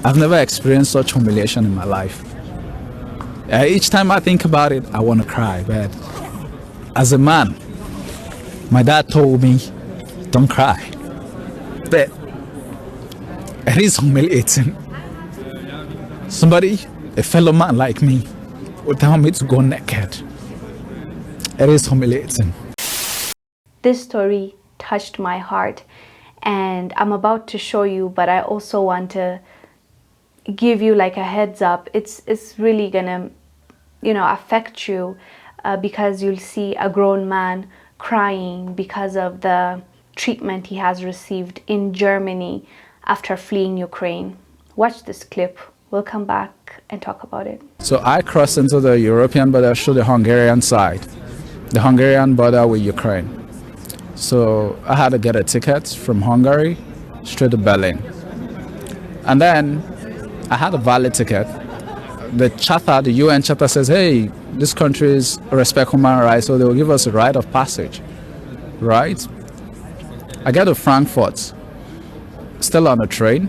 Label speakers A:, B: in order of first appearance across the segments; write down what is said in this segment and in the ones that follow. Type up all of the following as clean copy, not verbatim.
A: I've never experienced such humiliation in my life. Each time I think about it, I want to cry. But as a man, my dad told me, don't cry. But it is humiliating. Somebody, a fellow man like me, would tell me to go naked. It is humiliating.
B: This story touched my heart, and I'm about to show you, but I also want to give you like a heads up. It's really gonna, affect you because you'll see a grown man crying because of the treatment he has received in Germany after fleeing Ukraine. Watch this clip. We'll come back and talk about it.
A: So I crossed into the European border through the Hungarian side, the Hungarian border with Ukraine. So I had to get a ticket from Hungary straight to Berlin. And then I had a valid ticket. The charter, the UN charter says, hey, this countries respect human rights, so they will give us a right of passage, right? I get to Frankfurt, still on a train,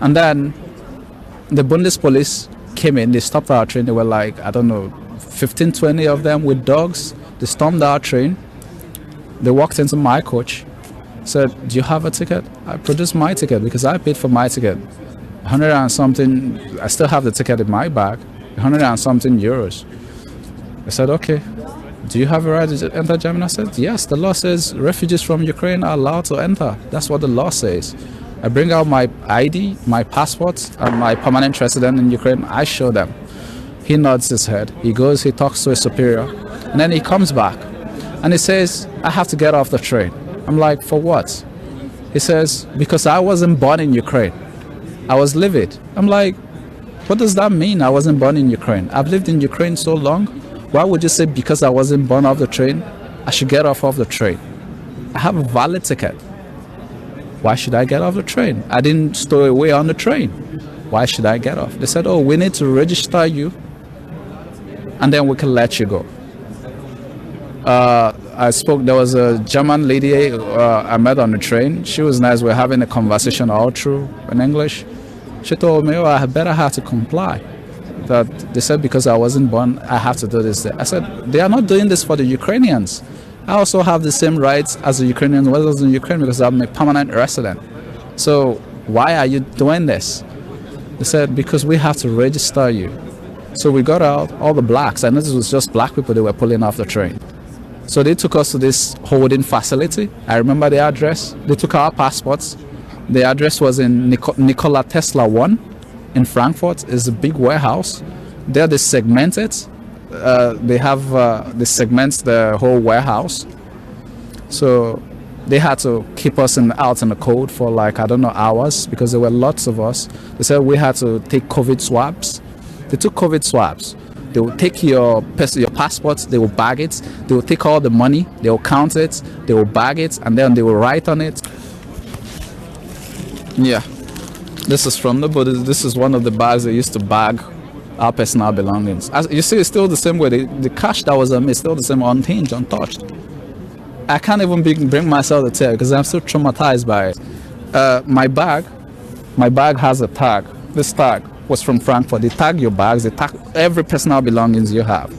A: and then the Bundespolice came in, they stopped our train, they were like, 15, 20 of them with dogs. They stormed our train, they walked into my coach, said, do you have a ticket? I produced my ticket because I paid for my ticket. 100 and something, I still have the ticket in my bag, 100 and something euros. I said, okay, do you have a right to enter Germany? I said, yes, the law says refugees from Ukraine are allowed to enter. That's what the law says. I bring out my ID, my passport, and my permanent resident in Ukraine. I show them. He nods his head. He goes, he talks to his superior, and then he comes back. And he says, I have to get off the train. I'm like, for what? He says, because I wasn't born in Ukraine. I was livid. I'm like, what does that mean? I wasn't born in Ukraine. I've lived in Ukraine so long. Why would you say because I wasn't born off the train, I should get off of the train? I have a valid ticket. Why should I get off the train? I didn't stow away on the train. Why should I get off? They said, oh, we need to register you and then we can let you go. There was a German lady I met on the train. She was nice. We were having a conversation all through in English. She told me, I better have to comply. That they said because I wasn't born, I have to do this. I said, they are not doing this for the Ukrainians. I also have the same rights as the Ukrainians when I was in Ukraine because I'm a permanent resident. So why are you doing this? They said, because we have to register you. So we got out, all the blacks, I noticed it was just black people they were pulling off the train. So they took us to this holding facility. I remember the address. They took our passports. The address was in Nikola Tesla 1 in Frankfurt. It's a big warehouse. There they segment it. They have they segment the whole warehouse. So they had to keep us out in the cold for hours because there were lots of us. They said we had to take COVID swabs. They took COVID swabs. They will take your passports, they will bag it, they will take all the money, they will count it, they will bag it, and then they will write on it. Yeah, this is from the body. This is one of the bags they used to bag our personal belongings. As you see, it's still the same way. The cash that was on me is still the same, unhinged, untouched. I can't even bring myself to tell because I'm still traumatized by it. My bag has a tag. This tag was from Frankfurt. They tag your bags, they tag every personal belongings you have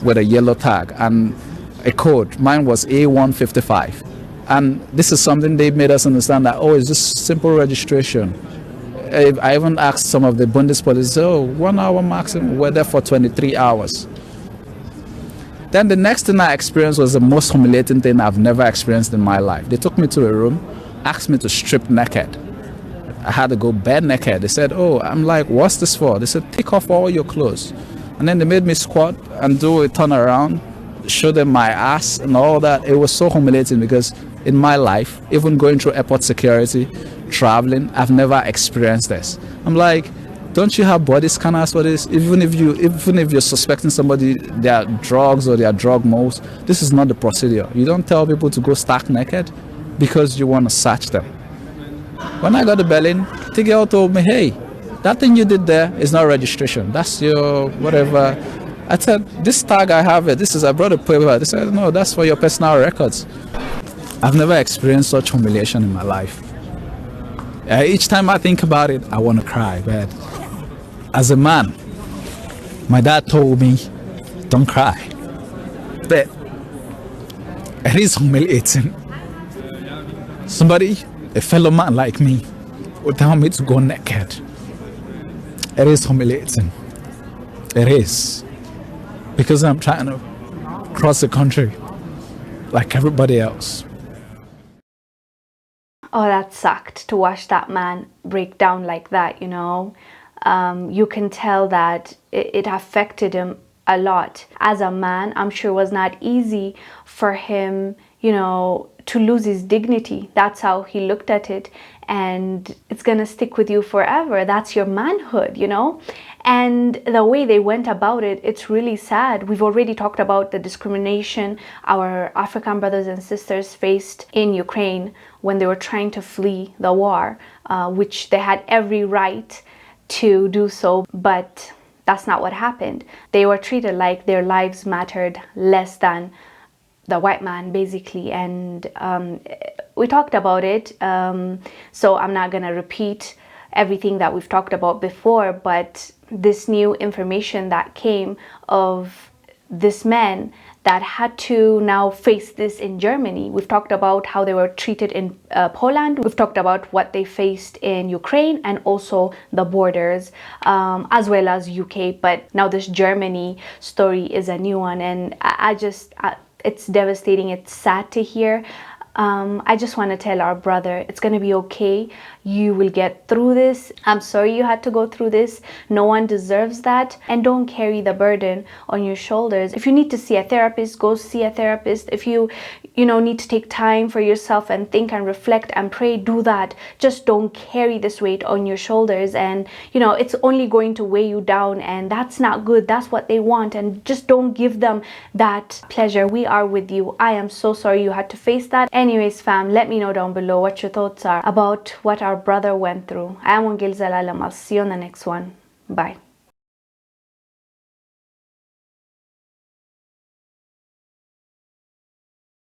A: with a yellow tag and a code. Mine was A155. And this is something they made us understand that, it's just simple registration. I even asked some of the Bundespolice, 1 hour maximum, we're there for 23 hours. Then the next thing I experienced was the most humiliating thing I've never experienced in my life. They took me to a room, asked me to strip naked. I had to go bare naked. They said, I'm like, what's this for? They said, take off all your clothes. And then they made me squat and do a turn around, show them my ass and all that. It was so humiliating because in my life, even going through airport security, traveling, I've never experienced this. I'm like, don't you have body scanners for this? Even if you're suspecting somebody, they are drugs or they are drug moles, this is not the procedure. You don't tell people to go stark naked because you want to search them. When I got to Berlin, the girl told me, hey, that thing you did there is not registration. That's your whatever. I said, this tag I have it. I brought a paper. They said, no, that's for your personal records. I've never experienced such humiliation in my life. Each time I think about it, I want to cry. But as a man, my dad told me, don't cry. But it is humiliating. Somebody, a fellow man like me, would tell me to go naked. It is humiliating. It is. Because I'm trying to cross the country like everybody else.
B: Oh, that sucked to watch that man break down like that, you know. You can tell that it affected him a lot. As a man, I'm sure it was not easy for him, you know, to lose his dignity. That's how he looked at it. And it's gonna stick with you forever. That's your manhood, you know. And the way they went about it, it's really sad. We've already talked about the discrimination our African brothers and sisters faced in Ukraine when they were trying to flee the war, which they had every right to do so, but that's not what happened. They were treated like their lives mattered less than the white man, basically. And we talked about it, so I'm not gonna repeat everything that we've talked about before, but this new information that came of this man that had to now face this in Germany. We've talked about how they were treated in Poland. We've talked about what they faced in Ukraine and also the borders, as well as UK. But now this Germany story is a new one, and it's devastating. It's sad to hear. I just want to tell our brother, it's going to be okay. You will get through this. I'm sorry you had to go through this. No one deserves that. And don't carry the burden on your shoulders. If you need to see a therapist, go see a therapist. If you need to take time for yourself and think and reflect and pray, do that. Just don't carry this weight on your shoulders. And, it's only going to weigh you down, and that's not good. That's what they want. And just don't give them that pleasure. We are with you. I am so sorry you had to face that. Anyways, fam, let me know down below what your thoughts are about what our brother went through. I am Wongel Zelalem. I'll see you on the next one. Bye.